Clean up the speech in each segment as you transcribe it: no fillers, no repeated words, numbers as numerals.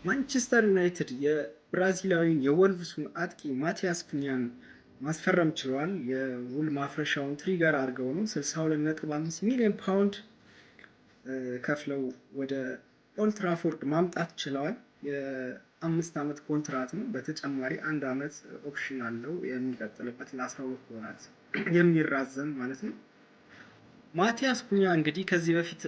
ማንቸስተር ዩናይትድ የብራዚላዊን የወልቭሱን አጥቂ ማቲያስ ኩኛን ማስፈረም ችሏል። የውል ማፍረሻውን ትሪገር አድርገው ነው 62.5 ሚሊዮን ፓውንድ ከፍለው ወደ ኦልትራፎርድ ማምጣት ችለዋል። የአምስት ዓመት ኮንትራት ነው። በተጨማሪ አንድ ዓመት ኦፕሽን አለው የሚቀጥልበት ለ12 ወራት የሚራዘም ማለት ነው። ማቲያስ ኩኛ እንግዲህ ከዚህ በፊት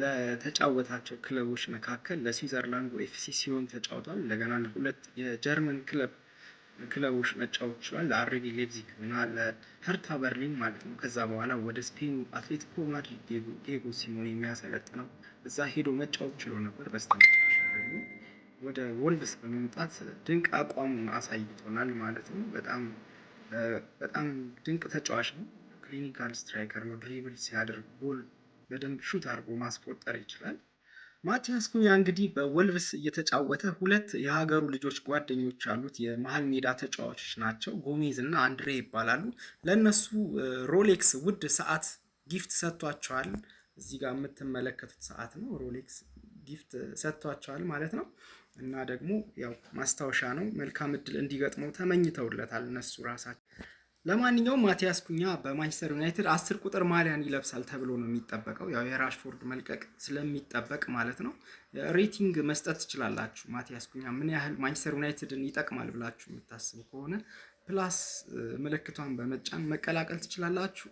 ለተጫወታቸው ክለቦች መካከል ለስዊዘርላንድ ኤፍሲ ሲሆን ተጫውቷል። እንደገና ለሁለት የጀርመን ክለቦች መጫወት ችሏል። ለአርቢ ሌፕዚግ እና ለሄርታ በርሊን ማለት ነው። ከዛ በኋላ ወደ ስፔኑ አትሌቲኮ ማድሪድ ዲየጎ ሲሞኔ የሚያሰለጥነው እዛ ሄዶ መጫወት ችሎ ነበር። በስተመጨረሻ ደግሞ ወደ ወልቭስ በመምጣት ድንቅ አቋሙን አሳይቶናል ማለት ነው። በጣም ድንቅ ተጫዋች ነው። ክሊኒካል ስትራይከር ነው። ድሪብል ሲያደርግ ጎል በደንብ ሹት አድርጎ ማስቆጠር ይችላል። ማቲያስ ኩኛ እንግዲህ በወልቭስ እየተጫወተ ሁለት የሀገሩ ልጆች ጓደኞች አሉት። የመሀል ሜዳ ተጫዋቾች ናቸው። ጎሜዝ እና አንድሬ ይባላሉ። ለእነሱ ሮሌክስ ውድ ሰዓት ጊፍት ሰጥቷቸዋል። እዚህ ጋር የምትመለከቱት ሰዓት ነው። ሮሌክስ ጊፍት ሰጥቷቸዋል ማለት ነው። እና ደግሞ ያው ማስታወሻ ነው። መልካም እድል እንዲገጥመው ተመኝተውለታል እነሱ ራሳቸው። ለማንኛውም ማቲያስ ኩኛ በማንቸስተር ዩናይትድ 10 ቁጥር ማሊያን ይለብሳል ተብሎ ነው የሚጠበቀው። ያው የራሽፎርድ መልቀቅ ስለሚጠበቅ ማለት ነው። ሬቲንግ መስጠት ትችላላችሁ። ማቲያስ ኩኛ ምን ያህል ማንቸስተር ዩናይትድን ይጠቅማል ብላችሁ የምታስቡ ከሆነ ፕላስ ምልክቷን በመጫን መቀላቀል ትችላላችሁ።